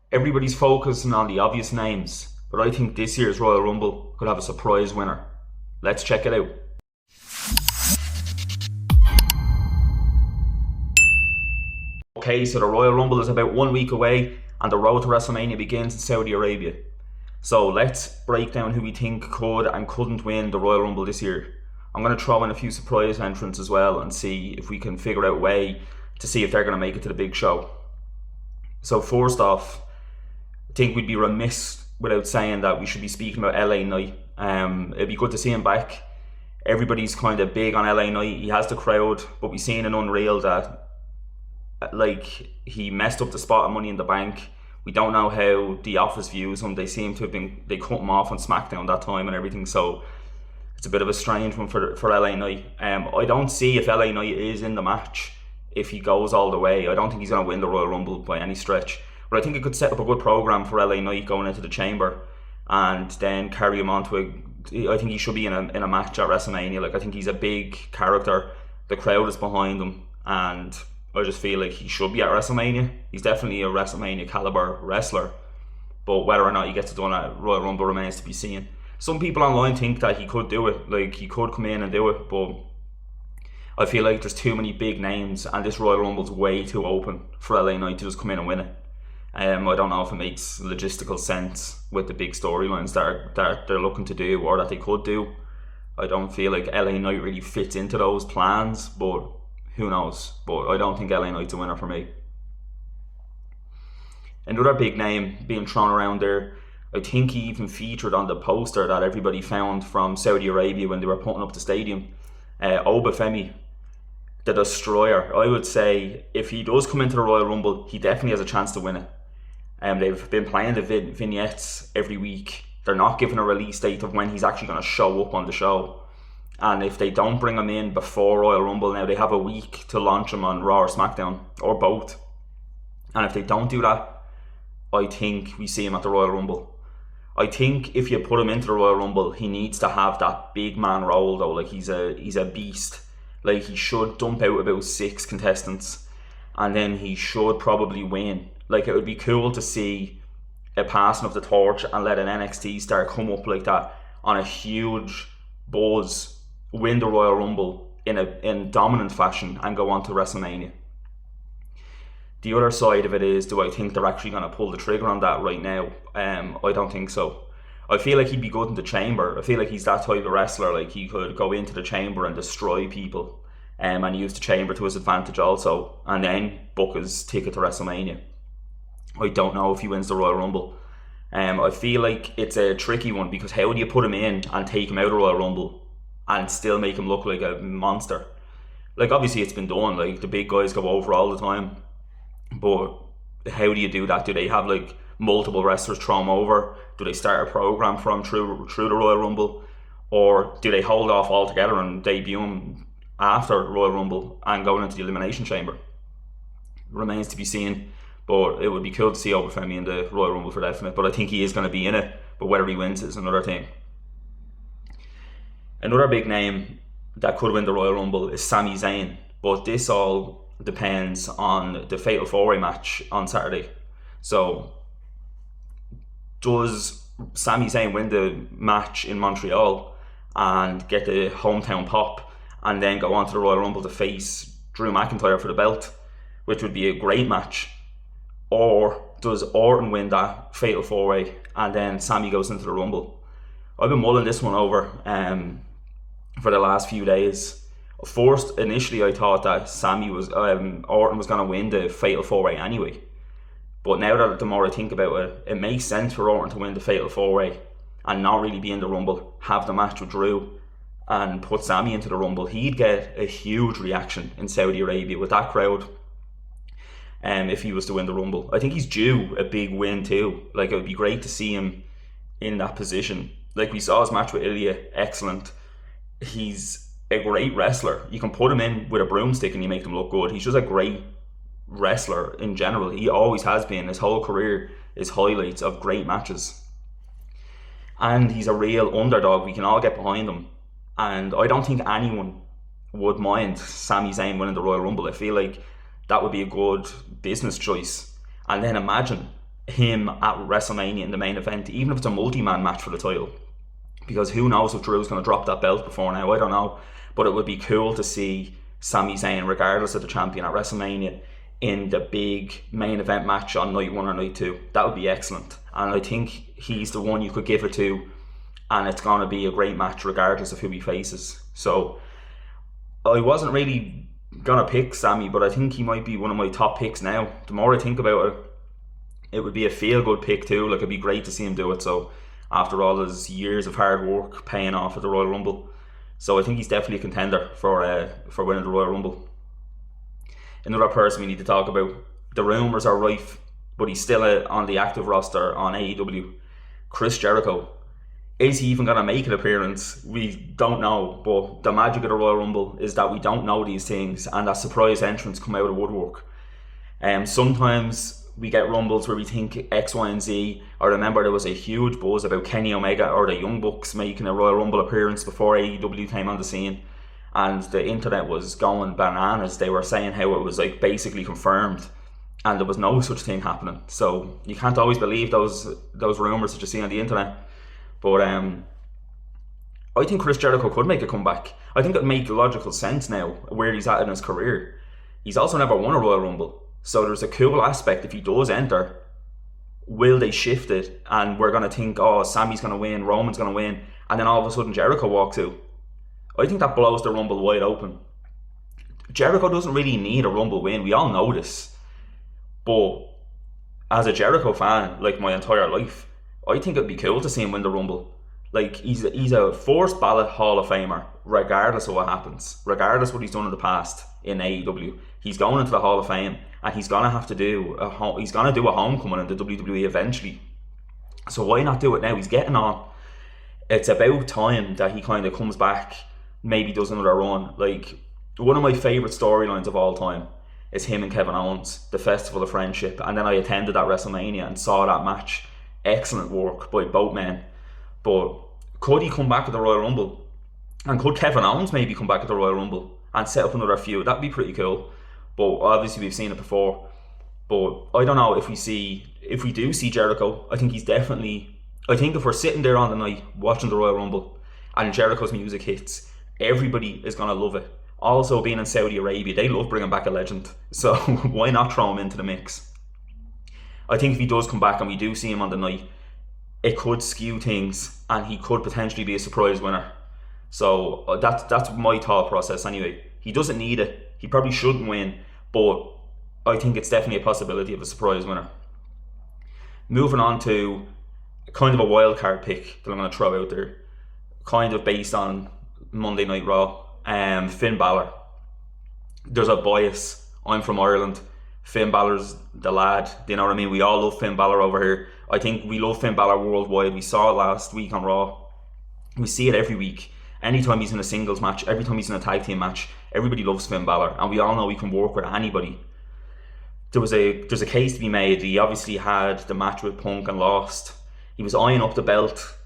Everybody's focusing on the obvious names, but I think this year's Royal Rumble could have a surprise winner. Let's check it out. Okay, so the Royal Rumble is about 1 week away and the road to WrestleMania begins in Saudi Arabia. So let's break down who we think could and couldn't win the Royal Rumble this year. I'm going to throw in a few surprise entrants as well and see if we can figure out a way to see if they're going to make it to the big show. So first off, I think we'd be remiss without saying that we should be speaking about LA Knight. It'd be good to see him back. Everybody's kind of big on LA Knight. He has the crowd, but we've seen an Unreal that he messed up the spot of Money in the Bank. We don't know how the office views him. They seem to have they cut him off on SmackDown that time and everything, so it's a bit of a strange one for LA Knight. I don't see if LA Knight is in the match if he goes all the way. I don't think he's going to win the Royal Rumble by any stretch, but I think it could set up a good program for LA Knight going into the Chamber and then carry him on to I think he should be in a match at WrestleMania. I think he's a big character. The crowd is behind him, and I just feel like he should be at WrestleMania. He's definitely a WrestleMania caliber wrestler, but whether or not he gets it done at Royal Rumble remains to be seen. Some people online think that he could do it, he could come in and do it, but I feel like there's too many big names and this Royal Rumble's way too open for LA Knight to just come in and win it. I don't know if it makes logistical sense with the big storylines that they're looking to do or that they could do. I don't feel like LA Knight really fits into those plans, but who knows? But I don't think LA Knight's a winner for me. Another big name being thrown around there, I think he even featured on the poster that everybody found from Saudi Arabia when they were putting up the stadium. Obafemi, the Destroyer. I would say if he does come into the Royal Rumble, he definitely has a chance to win it. They've been playing the vignettes every week. They're not giving a release date of when he's actually going to show up on the show. And if they don't bring him in before Royal Rumble, now they have a week to launch him on Raw or SmackDown, or both. And if they don't do that, I think we see him at the Royal Rumble. I think if you put him into the Royal Rumble, he needs to have that big man role though. He's a beast. He should dump out about 6 contestants, and then he should probably win. It would be cool to see a passing of the torch and let an NXT star come up like that on a huge buzz, win the Royal Rumble in dominant fashion and go on to WrestleMania. The other side of it is, do I think they're actually going to pull the trigger on that right now? I don't think so. I feel like he'd be good in the Chamber. I feel like he's that type of wrestler. He could go into the Chamber and destroy people, and use the Chamber to his advantage also, and then book his ticket to WrestleMania. I don't know if he wins the Royal Rumble. I feel like it's a tricky one, because how do you put him in and take him out of Royal Rumble and still make him look like a monster? Obviously it's been done. The big guys go over all the time, but how do you do that? Do they have multiple wrestlers throw him over? Do they start a program for him through the Royal Rumble, or do they hold off altogether and debut him after Royal Rumble and going into the Elimination Chamber? Remains to be seen, but it would be cool to see Obafemi in the Royal Rumble for definite. But I think he is going to be in it, but whether he wins is another thing. Another big name that could win the Royal Rumble is Sami Zayn, but this all depends on the Fatal 4-Way match on Saturday. So does Sami Zayn win the match in Montreal and get the hometown pop and then go on to the Royal Rumble to face Drew McIntyre for the belt, which would be a great match? Or does Orton win that Fatal 4-Way and then Sami goes into the Rumble? I've been mulling this one over for the last few days. First, initially I thought that Orton was going to win the Fatal 4-Way anyway. But now that the more I think about it, it makes sense for Orton to win the Fatal 4-Way and not really be in the Rumble, have the match with Drew and put Sami into the Rumble. He'd get a huge reaction in Saudi Arabia with that crowd. If he was to win the Rumble, I think he's due a big win too. It would be great to see him in that position. We saw his match with Ilya, excellent. He's a great wrestler. You can put him in with a broomstick and you make him look good. He's just a great wrestler in general. He always has been. His whole career is highlights of great matches, and he's a real underdog. We can all get behind him, and I don't think anyone would mind Sami Zayn winning the Royal Rumble. I feel like that would be a good business choice. And then imagine him at WrestleMania in the main event, even if it's a multi-man match for the title. Because who knows if Drew's going to drop that belt before now, I don't know. But it would be cool to see Sami Zayn, regardless of the champion at WrestleMania, in the big main event match on night 1 or night 2. That would be excellent. And I think he's the one you could give it to, and it's going to be a great match regardless of who he faces. So I wasn't really going to pick Sami, but I think he might be one of my top picks now. The more I think about it, it would be a feel-good pick too. Like, it'd be great to see him do it. So after all his years of hard work paying off at the Royal Rumble. So I think he's definitely a contender for winning the Royal Rumble. Another person we need to talk about. The rumours are rife, but he's still on the active roster on AEW. Chris Jericho. Is he even going to make an appearance? We don't know, but the magic of the Royal Rumble is that we don't know these things, and that surprise entrants come out of woodwork. Sometimes we get rumbles where we think X, Y, and Z. I remember there was a huge buzz about Kenny Omega or the Young Bucks making a Royal Rumble appearance before AEW came on the scene, and the internet was going bananas. They were saying how it was like basically confirmed, and there was no such thing happening. So you can't always believe those rumours that you see on the internet. But I think Chris Jericho could make a comeback. I think it would make logical sense now where he's at in his career. He's also never won a Royal Rumble. So there's a cool aspect if he does enter. Will they shift it? And we're going to think, oh, Sami's going to win, Roman's going to win. And then all of a sudden Jericho walks out. I think that blows the Rumble wide open. Jericho doesn't really need a Rumble win. We all know this. But as a Jericho fan, like my entire life, I think it'd be cool to see him win the Rumble. Like, he's a first ballot Hall of Famer, regardless of what happens, regardless of what he's done in the past in AEW. He's going into the Hall of Fame, and he's gonna have to do a homecoming in the WWE eventually. So why not do it now? He's getting on. It's about time that he kind of comes back, maybe does another run. Like, one of my favourite storylines of all time is him and Kevin Owens, the Festival of Friendship, and then I attended that WrestleMania and saw that match. Excellent work by both men. But could he come back at the Royal Rumble? And could Kevin Owens maybe come back at the Royal Rumble and set up another feud? That'd be pretty cool. But obviously we've seen it before. But I don't know if we do see Jericho. I think if we're sitting there on the night watching the Royal Rumble and Jericho's music hits, everybody is going to love it. Also, being in Saudi Arabia, they love bringing back a legend. So why not throw him into the mix? I think if he does come back and we do see him on the night, it could skew things and he could potentially be a surprise winner. So that's my thought process anyway. He doesn't need it. He probably shouldn't win, but I think it's definitely a possibility of a surprise winner. Moving on to kind of a wild card pick that I'm going to throw out there, kind of based on Monday Night Raw. Finn Balor. There's a bias. I'm from Ireland. Finn Balor's the lad, you know what I mean? We all love Finn Balor over here. I think we love Finn Balor worldwide. We saw it last week on Raw. We see it every week. Anytime he's in a singles match, every time he's in a tag team match, everybody loves Finn Balor, and we all know he can work with anybody. There's a case to be made. He obviously had the match with Punk and lost. He was eyeing up the belt.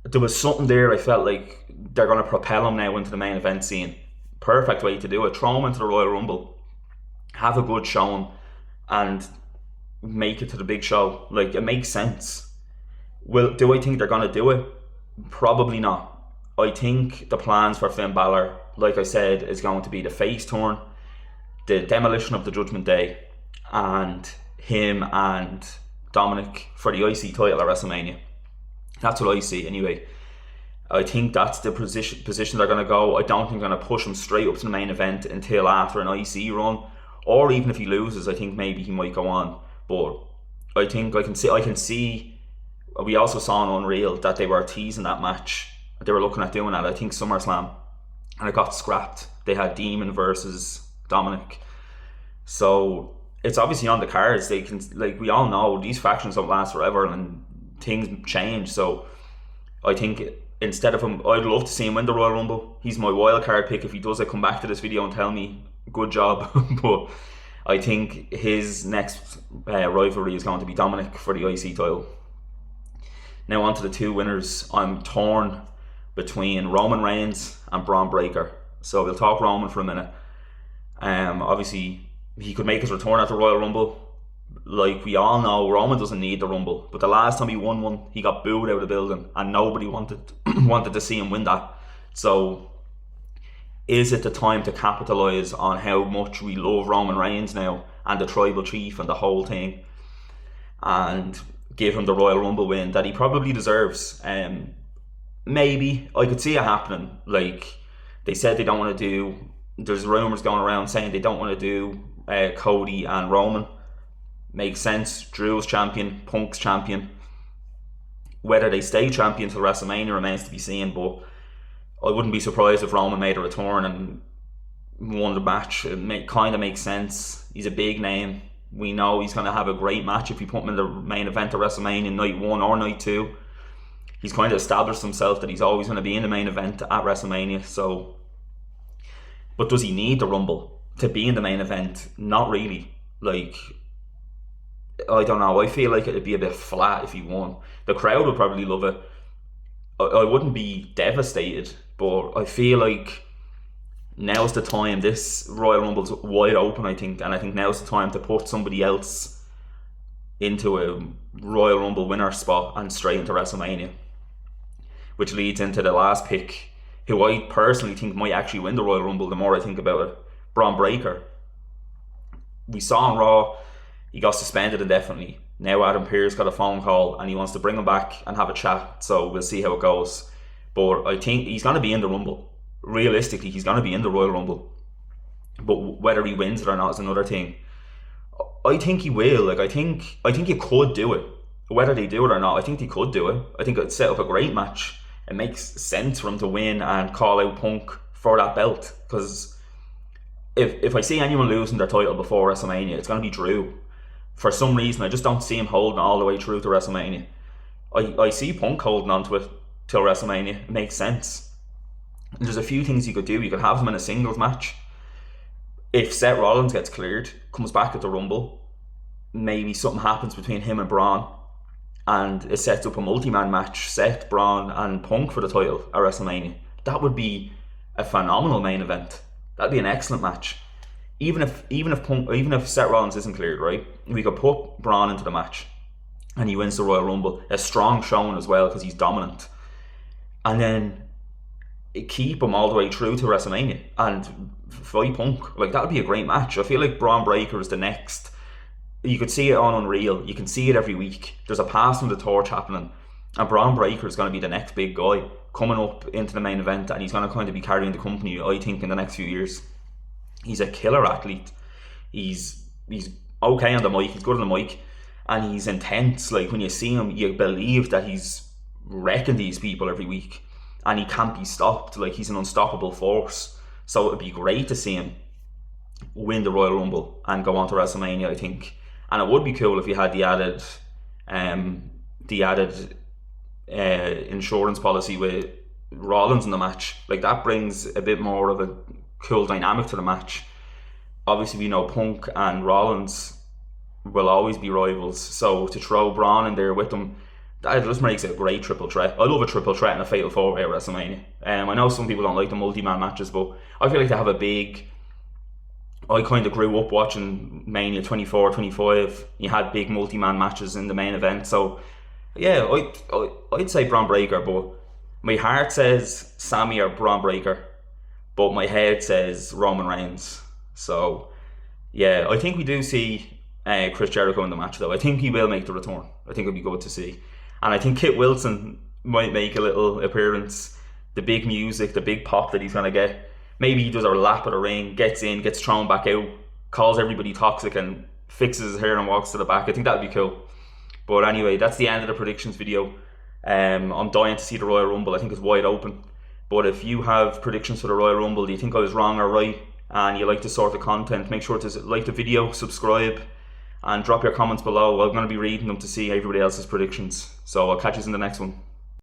There was something there. I felt like they're going to propel him now into the main event scene. Perfect way to do it. Throw him into the Royal Rumble. Have a good showing and make it to the big show. Like, it makes sense. Well, do I think they're going to do it? Probably not. I think the plans for Finn Balor, like I said, is going to be the face turn, the demolition of the Judgment Day, and him and Dominic for the IC title at WrestleMania. That's what I see anyway. I think that's the position they're going to go. I don't think they're going to push him straight up to the main event until after an IC run. Or even if he loses, I think maybe he might go on. But I think I can see. We also saw on Unreal that they were teasing that match. They were looking at doing that. I think SummerSlam, and it got scrapped. They had Demon versus Dominic. So it's obviously on the cards. They can, like, we all know these factions don't last forever and things change. So I think instead of him, I'd love to see him win the Royal Rumble. He's my wild card pick. If he does, I come back to this video and tell me good job. But I think his next rivalry is going to be Dominic for the IC title. Now on to the two winners. I'm torn between Roman Reigns and Braun Breaker. So we'll talk Roman for a minute. Obviously, he could make his return at the Royal Rumble. like we all know, Roman doesn't need the Rumble. But the last time he won one, he got booed out of the building, and nobody wanted wanted to see him win that. So, is it the time to capitalise on how much we love Roman Reigns now and the tribal chief and the whole thing, and give him the Royal Rumble win that he probably deserves? Maybe I could see it happening. Like, they said they don't want to do. There's rumours going around saying they don't want to do Cody and Roman. Makes sense. Drew's champion, Punk's champion. Whether they stay champion till WrestleMania remains to be seen, but I wouldn't be surprised if Roman made a return and won the match. It kind of makes sense. He's a big name. We know he's going to have a great match if you put him in the main event of WrestleMania night 1 or night 2. He's kind of established himself that he's always going to be in the main event at WrestleMania. So, but does he need the Rumble to be in the main event? Not really. Like, I don't know. I feel like it'd be a bit flat if he won. The crowd would probably love it. I wouldn't be devastated, but I feel like now's the time. This Royal Rumble's wide open, I think, and I think now's the time to put somebody else into a Royal Rumble winner spot and straight into WrestleMania. Which leads into the last pick, who I personally think might actually win the Royal Rumble the more I think about it. Braun Breaker. We saw on Raw, he got suspended indefinitely. Now Adam Pearce got a phone call and he wants to bring him back and have a chat. So we'll see how it goes. But I think he's going to be in the Rumble. Realistically, he's going to be in the Royal Rumble. But whether he wins it or not is another thing. I think he will. Like, I think he could do it. Whether they do it or not, I think they could do it. I think it'd set up a great match. It makes sense for him to win and call out Punk for that belt. Because if I see anyone losing their title before WrestleMania, it's going to be Drew. For some reason, I just don't see him holding all the way through to WrestleMania. I see Punk holding on to it till WrestleMania. It makes sense. And there's a few things you could do. You could have him in a singles match. If Seth Rollins gets cleared, comes back at the Rumble, maybe something happens between him and Braun, and it sets up a multi-man match, Seth, Braun and Punk for the title at WrestleMania. That would be a phenomenal main event. That'd be an excellent match. Even if Seth Rollins isn't cleared, right, we could put Braun into the match and he wins the Royal Rumble. A strong showing as well because he's dominant. And then keep him all the way through to WrestleMania and fight Punk. Like, that would be a great match. I feel like Braun Breaker is the next. You could see it on Unreal. You can see it every week. There's a passing the torch happening, and Braun Breaker is going to be the next big guy coming up into the main event, and he's going to kind of be carrying the company, I think, in the next few years. He's a killer athlete. He's okay on the mic. He's good on the mic, and he's intense. Like, when you see him, you believe that he's wrecking these people every week, and he can't be stopped. Like, he's an unstoppable force. So it'd be great to see him win the Royal Rumble and go on to WrestleMania, I think. And it would be cool if he had the added insurance policy with Rollins in the match. Like, that brings a bit more of a cool dynamic to the match. Obviously, we know Punk and Rollins will always be rivals, so to throw Braun in there with them, that just makes it a great triple threat. I love a triple threat and a fatal four-way at WrestleMania. I know some people don't like the multi-man matches, but I feel like they have a big... I kind of grew up watching Mania 24, 25. You had big multi-man matches in the main event, so yeah, I'd say Braun Breaker, but my heart says Sami or Braun Breaker, but my head says Roman Reigns. So yeah, I think we do see Chris Jericho in the match, though. I think he will make the return. I think it'll be good to see. And I think Kit Wilson might make a little appearance. The big music, the big pop that he's going to get. Maybe he does a lap of the ring, gets in, gets thrown back out, calls everybody toxic and fixes his hair and walks to the back. I think that'd be cool. But anyway, that's the end of the predictions video. I'm dying to see the Royal Rumble. I think it's wide open. But if you have predictions for the Royal Rumble, do you think I was wrong or right, and you like this sort of content, make sure to like the video, subscribe, and drop your comments below. I'm going to be reading them to see everybody else's predictions. So I'll catch you in the next one.